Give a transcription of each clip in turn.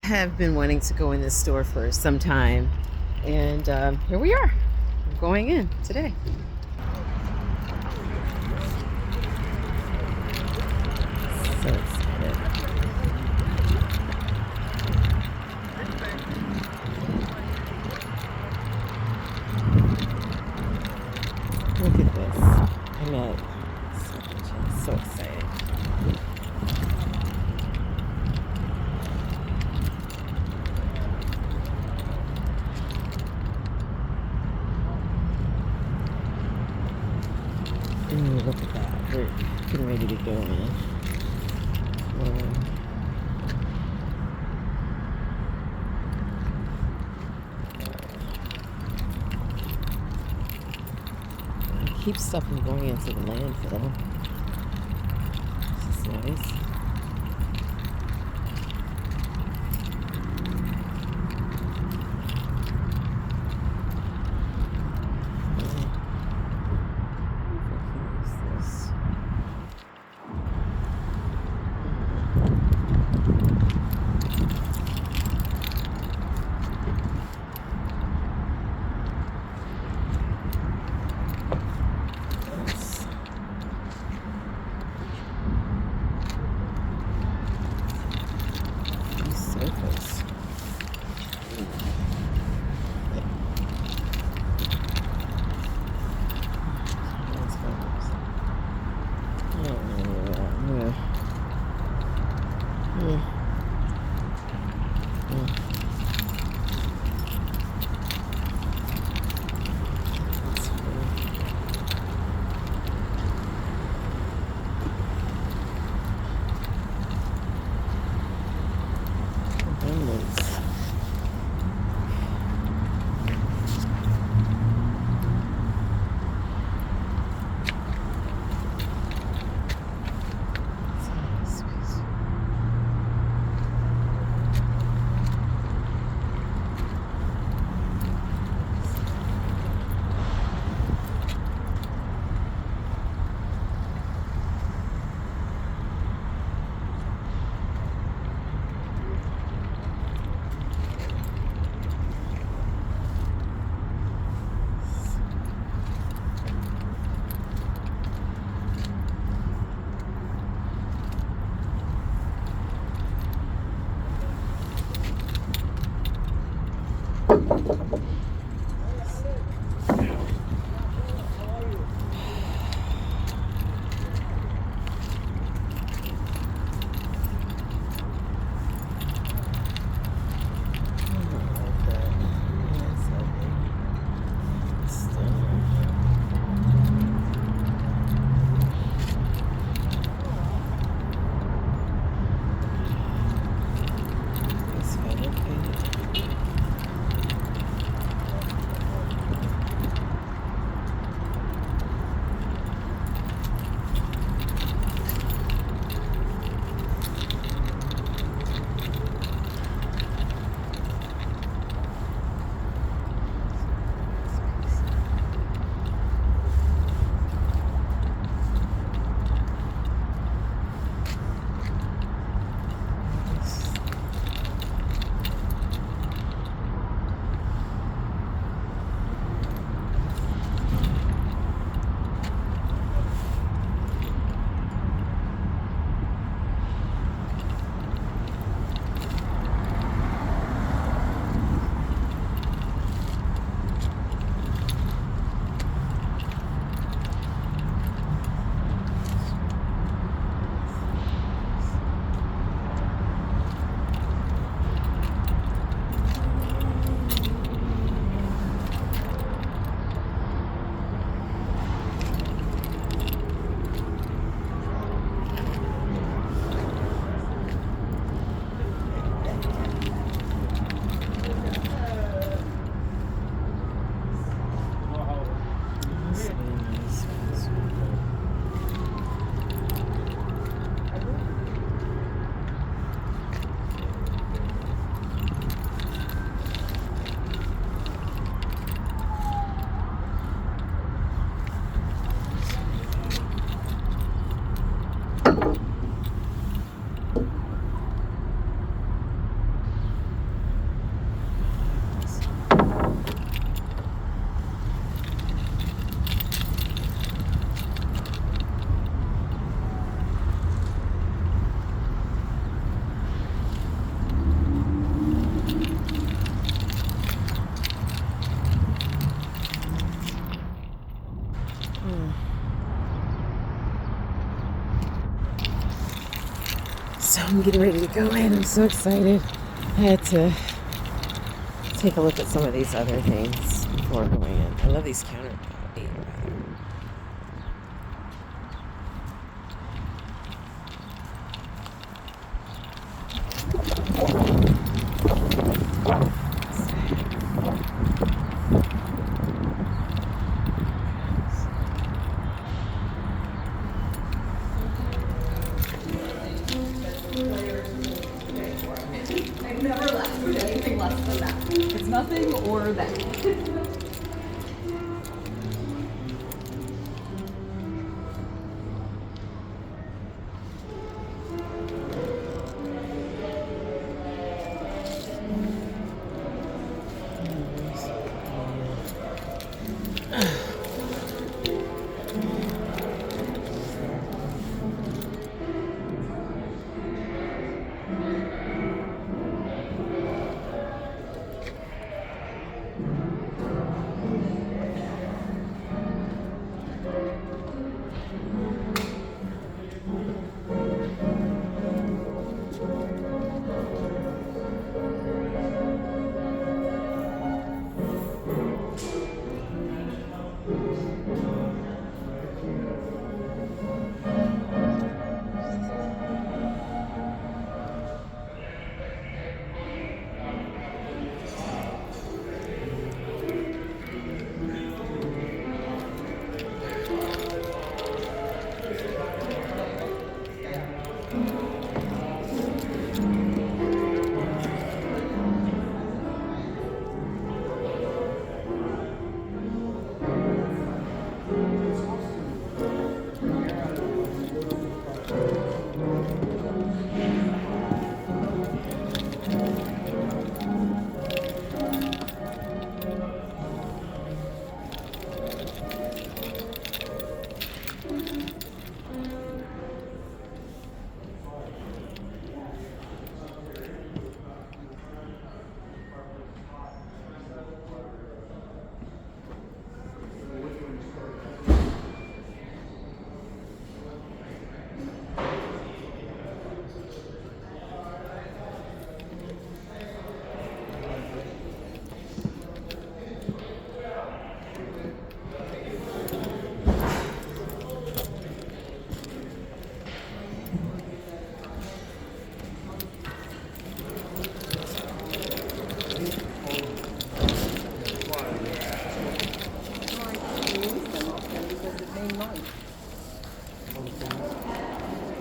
have been wanting to go in this store for some time, and here we are. We're going in today. So excited. Look at this. I'm at so excited. Ooh, look at that. We're getting ready to go in. Keep stuff from going into the landfill. This is nice. I'm getting ready to go in. I'm so excited. I had to take a look at some of these other things before going in. I love these counter. I've never left with anything less than that. It's nothing or that.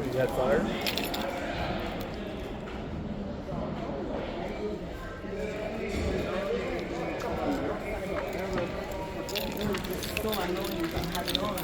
You got fire? So annoying to have it on.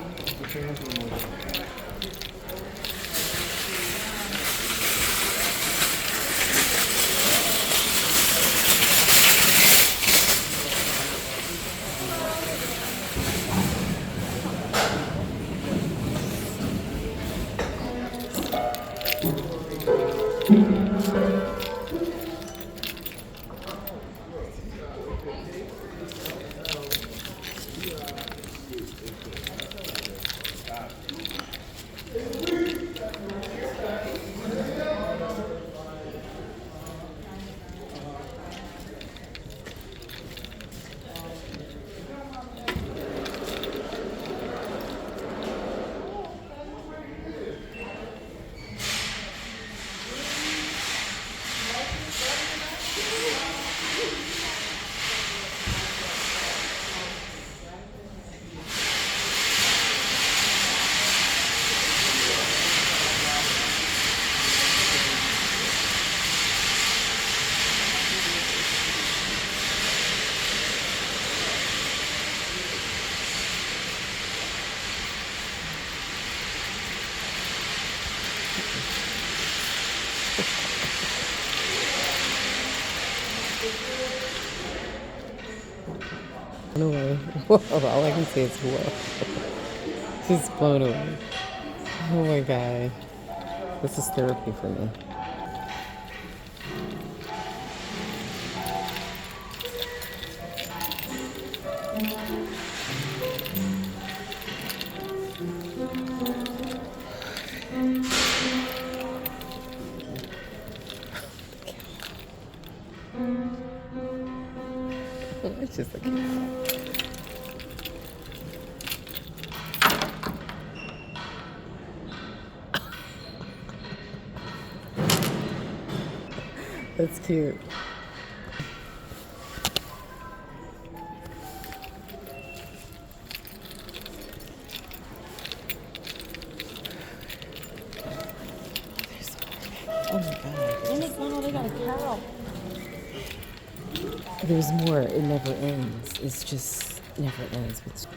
Blown away. Whoa, all I can say is whoa. Just blown away. Oh my God. This is therapy for me. It's just a cat. That's cute. Oh my god. Oh my god, they got a cow. There's more. It never ends. It's just never ends. It's like,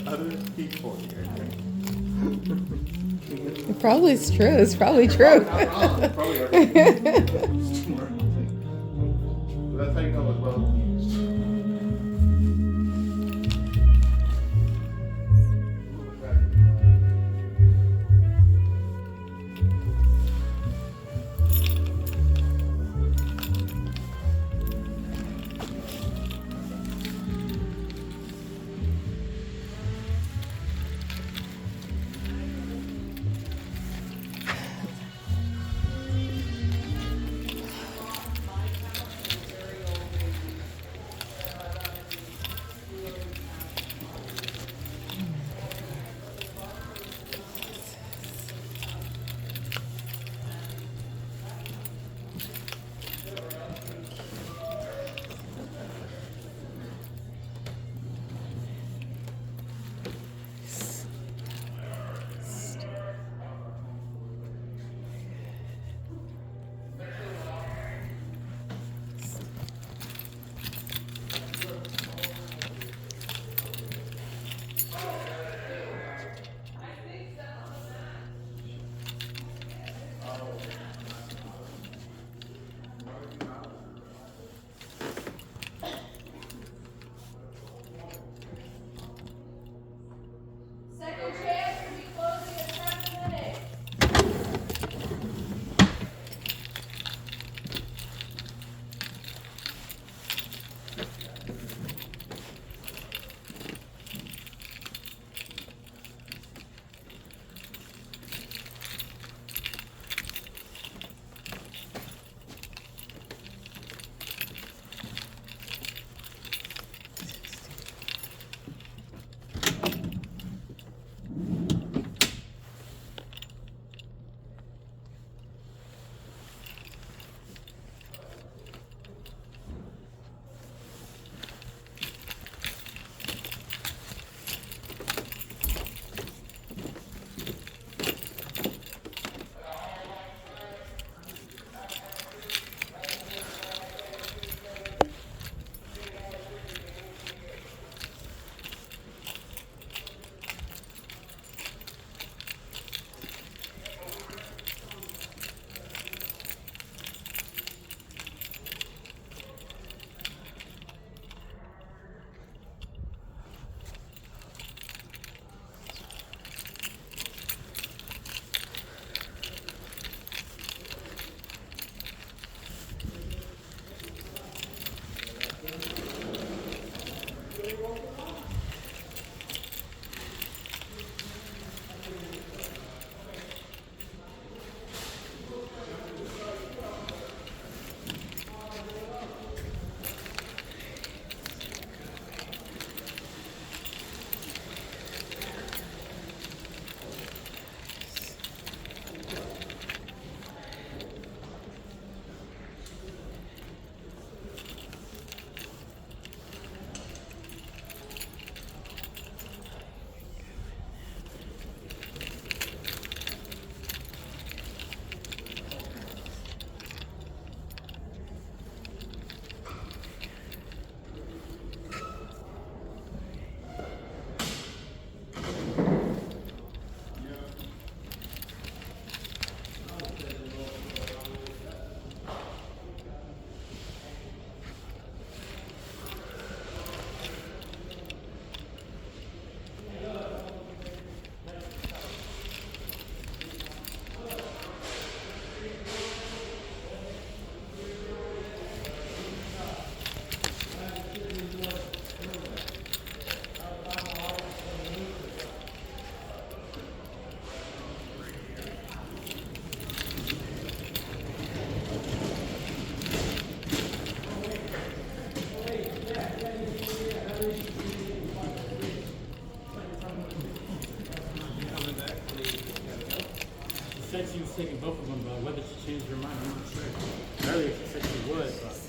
Other people here. it probably is true. It's probably true. Probably right. That's how you know as well. said she was taking both of them, but whether she changed her mind, I'm not sure. Earlier she said she would, but.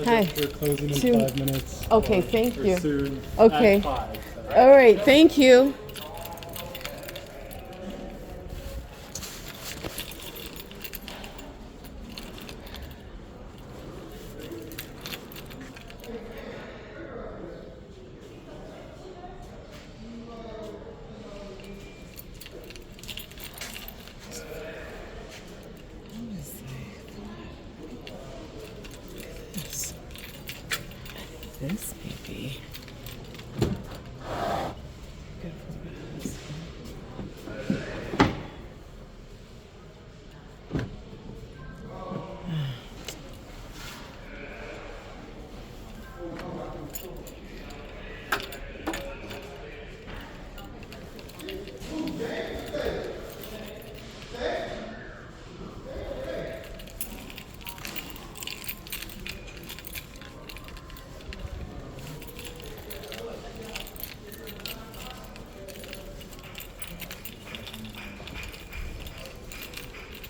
Hi. We're closing in 5 minutes. Okay, thank you. Soon. Okay. At 5. So. All right, thank you. This may be good for my husband.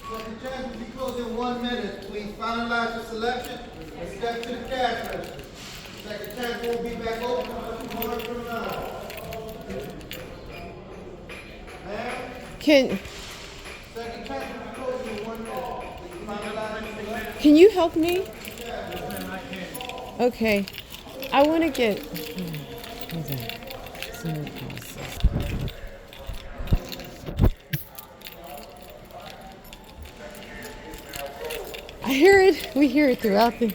Second chance will be closed in 1 minute. Please finalize your selection and step to the cash register. Second chance won't be back open until 2 from now. Ma'am, Can second chance will be closed in 1 minute. Please finalize your selection. Can you help me? Okay. I want to get. Hold on. Some process. I hear it. We hear it throughout the.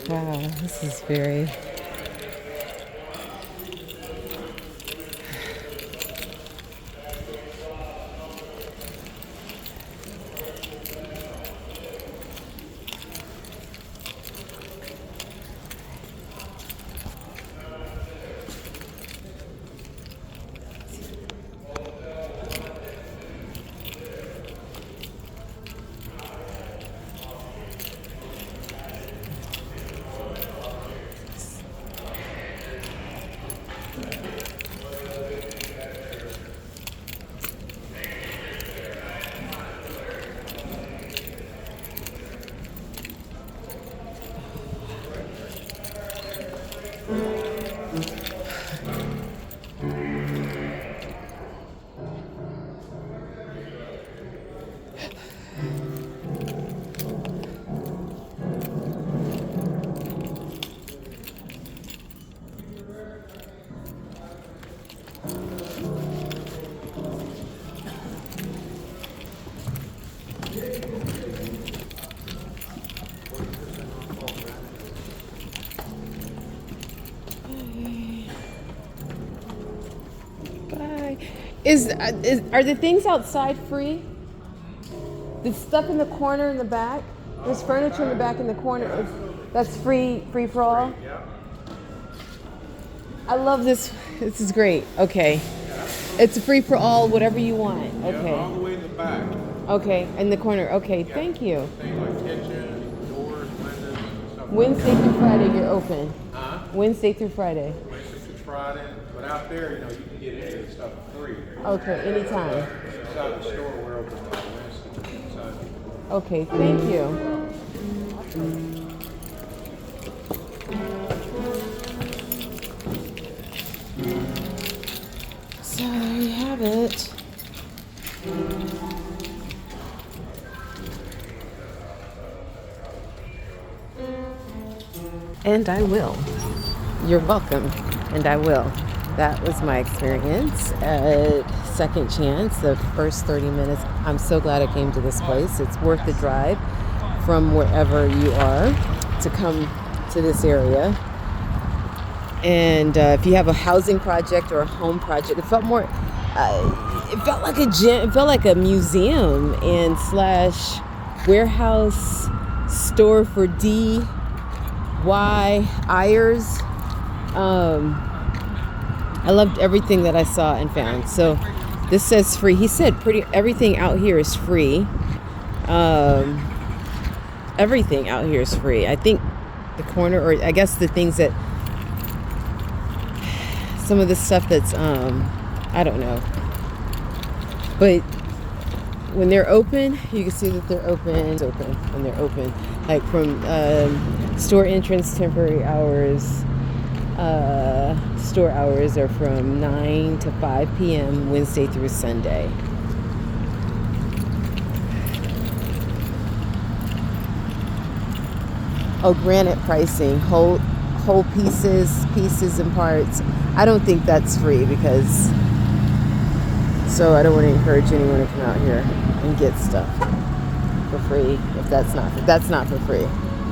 Wow, this is very. Are the things outside free? The stuff in the corner in the back? There's furniture in the back in the corner. That's free for all? I love this. This is great. Okay. It's free for all, whatever you want. Okay. All the way in the back. Okay. In the corner. Okay. Thank you. Things like kitchen, doors, windows, and stuff. Wednesday through Friday, you're open. Huh? Wednesday through Friday. Wednesday through Friday. But out there, you can get any of the stuff for free. Okay. Anytime. Inside the store, we're open on Wednesday. Inside. Okay. Thank you. So there you have it. And I will. You're welcome. And I will. That was my experience at Second Chance. The first 30 minutes. I'm so glad I came to this place. It's worth the drive from wherever you are to come to this area. And if you have a housing project or a home project, it felt more, it felt like a gym, it felt like a museum and slash warehouse store for DIYers. I loved everything that I saw and found. So this says free. He said everything out here is free. Everything out here is free. I think the corner, or I guess the things that, some of the stuff that's, I don't know. But when they're open, you can see that they're open. It's open when they're open. Like from store entrance, temporary hours. Store hours are from 9 to 5 p.m. Wednesday through Sunday. Oh, granite pricing, whole pieces and parts. I don't think that's free because, so I don't want to encourage anyone to come out here and get stuff for free if that's not for free.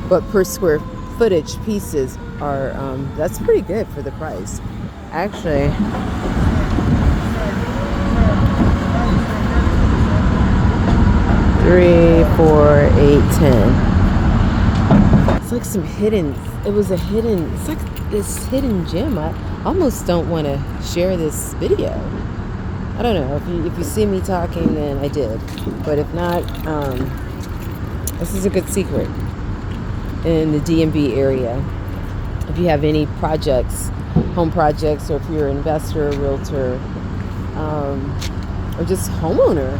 But per square footage pieces are, that's pretty good for the price. Actually, $3, $4, $8, $10. It's like some hidden, it's like this hidden gem. I almost don't want to share this video. I don't know, if you see me talking, then I did. But if not, this is a good secret in the DMV area. If you have any projects, home projects, or if you're an investor, realtor, or just homeowner,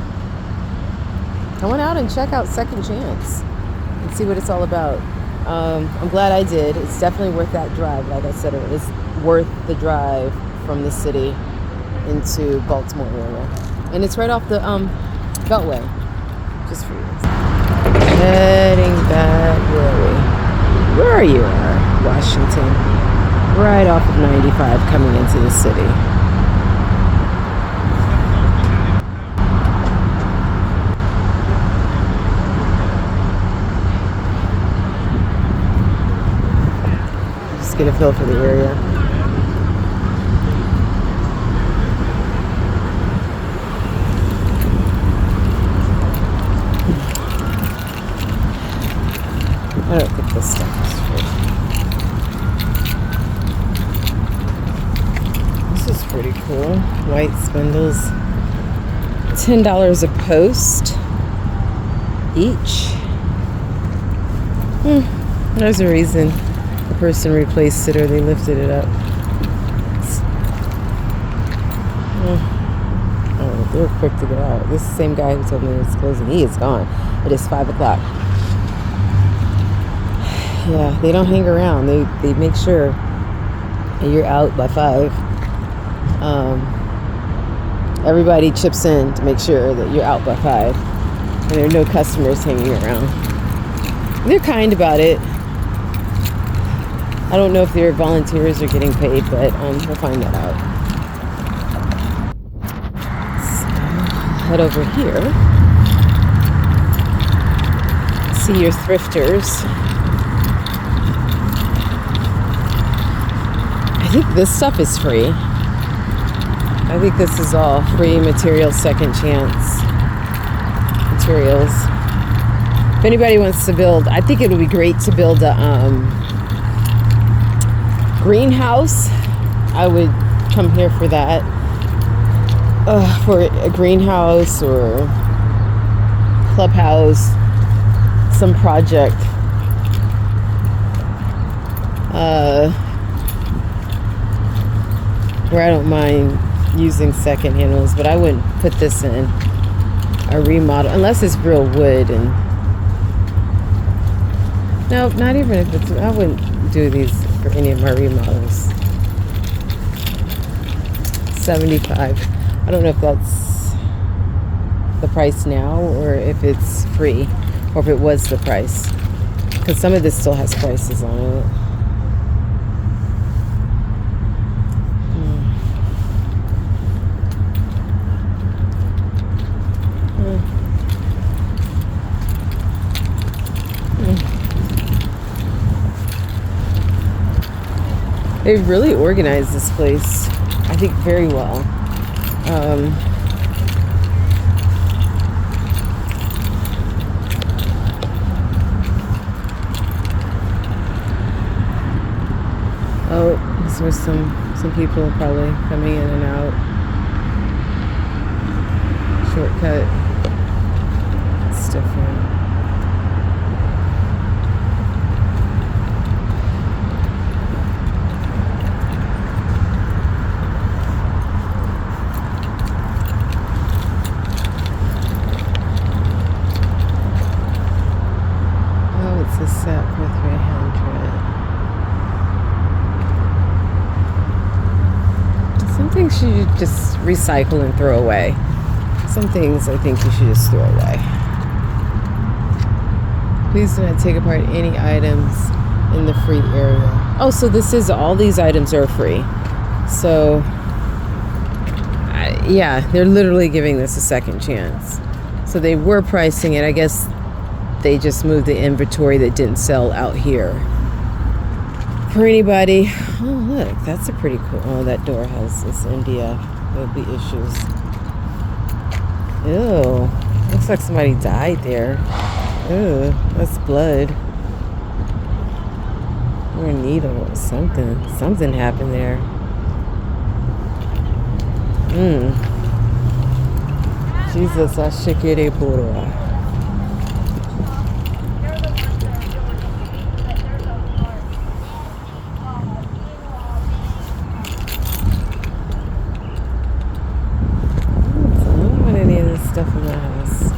come on out and check out Second Chance and see what it's all about. I'm glad I did. It's definitely worth that drive. Like I said, it is worth the drive from the city into Baltimore area. And it's right off the Beltway, just for you. Heading back where you are, Washington. Right off of 95 coming into the city. Just get a feel for the area. I don't think this stuff is free. This is pretty cool. White spindles. $10 a post each. There's a reason the person replaced it or they lifted it up. Oh, they're quick to get out. This is the same guy who told me it's closing. He is gone. It is 5 o'clock. Yeah, they don't hang around. They make sure you're out by 5. Everybody chips in to make sure that you're out by 5. And there are no customers hanging around. They're kind about it. I don't know if their volunteers are getting paid, but we'll find that out. So, head over here. See your thrifters. I think this stuff is free. I think this is all free material, second chance materials. If anybody wants to build, I think it would be great to build a greenhouse. I would come here for that. For a greenhouse or clubhouse, some project. Where I don't mind using second handles, but I wouldn't put this in a remodel unless it's real wood. And no, not even if it's, I wouldn't do these for any of my remodels. 75. I don't know if that's the price now or if it's free or if it was the price, because some of this still has prices on it. They've really organized this place, I think, very well. Oh, this was some people probably coming in and out. Shortcut. It's different. A set for 300. Some things you should just recycle and throw away. Some things I think you should just throw away. Please do not take apart any items in the free area. Oh, so this is, all these items are free. So, yeah, they're literally giving this a second chance. So they were pricing it, I guess. They just moved the inventory that didn't sell out here. For anybody, oh look, that's a pretty cool, oh, that door has this MDF, there'll be issues. Ew, looks like somebody died there. Ew, that's blood. Or a needle or something happened there. Jesus, ashikere pura. Stuff in my house.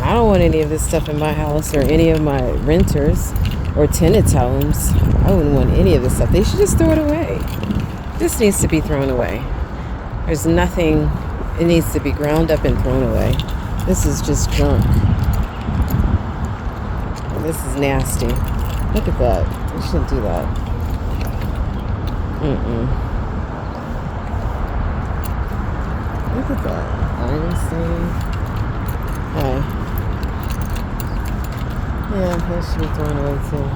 I don't want any of this stuff in my house or any of my renters or tenants' homes. I wouldn't want any of this stuff. They should just throw it away. This needs to be thrown away. There's nothing, it needs to be ground up and thrown away. This is just junk. This is nasty. Look at that. You shouldn't do that. Look at that. Iron stain. Hi. Yeah, that should be thrown away too.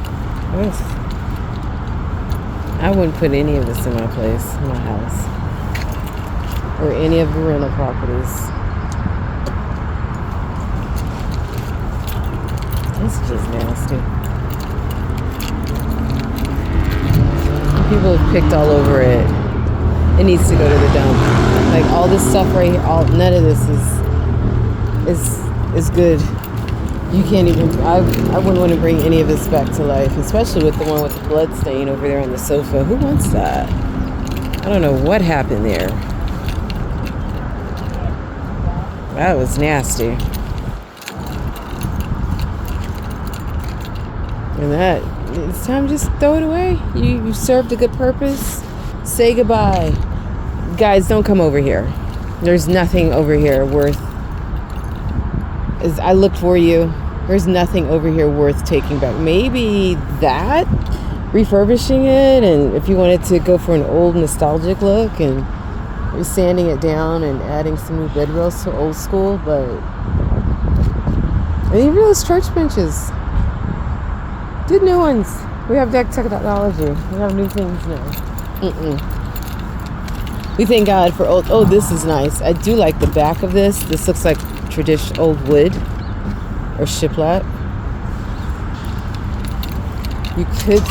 I wouldn't put any of this in my place, in my house. Or any of the rental properties. This is just nasty. People have picked all over it. It needs to go to the dump. Like all this stuff right here, none of this is good. You can't even, I wouldn't want to bring any of this back to life, especially with the one with the blood stain over there on the sofa. Who wants that? I don't know what happened there. That was nasty. And that, it's time to just throw it away. You served a good purpose. Say goodbye. Guys, don't come over here. There's nothing over here worth, I looked for you. There's nothing over here worth taking back. Maybe that, refurbishing it, and if you wanted to go for an old nostalgic look and sanding it down and adding some new bed rails to old school, but even those church benches, good new ones. We have that technology. We have new things now. We thank God for old. Oh, this is nice. I do like the back of this. This looks like traditional old wood or shiplap. You could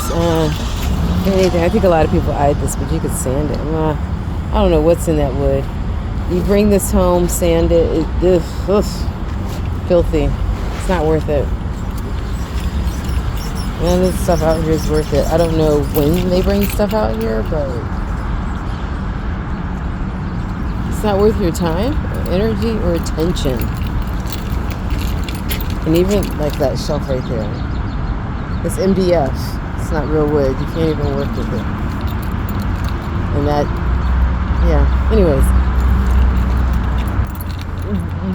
anything. I think a lot of people eyed this, but you could sand it. I don't know what's in that wood. You bring this home, sand it. Filthy. It's not worth it. None of this stuff out here is worth it. I don't know when they bring stuff out here, but it's not worth your time, or energy, or attention. And even like that shelf right there. It's MDF. It's not real wood. You can't even work with it. And that, yeah. Anyways,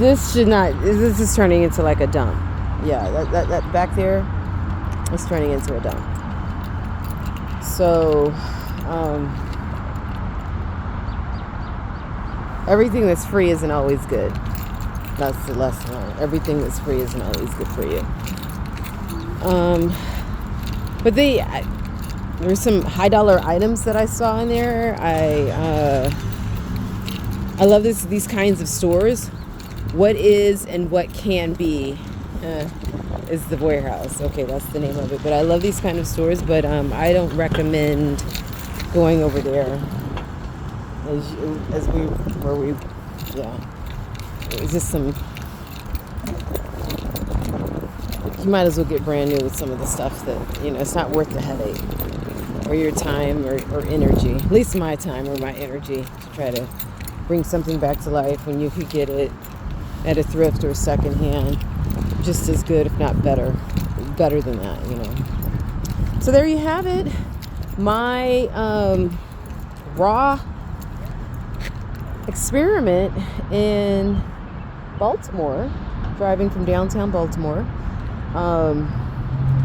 this should not. This is turning into like a dump. Yeah, that back there is turning into a dump. So, everything that's free isn't always good. That's the lesson. Everything that's free isn't always good for you. But there's some high dollar items that I saw in there. I love these kinds of stores. What is and what can be is the warehouse. Okay, that's the name of it. But I love these kind of stores. But I don't recommend going over there. It's just some. You might as well get brand new with some of the stuff that, it's not worth the headache or your time or energy. At least my time or my energy to try to bring something back to life when you could get it at a thrift or secondhand just as good, if not better than that, So there you have it. My raw experiment in Baltimore, driving from downtown Baltimore.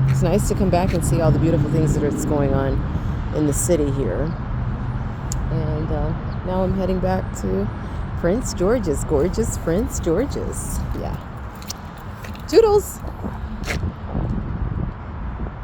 It's nice to come back and see all the beautiful things that's going on in the city here. And now I'm heading back to Prince George's, gorgeous Prince George's. Yeah. Toodles!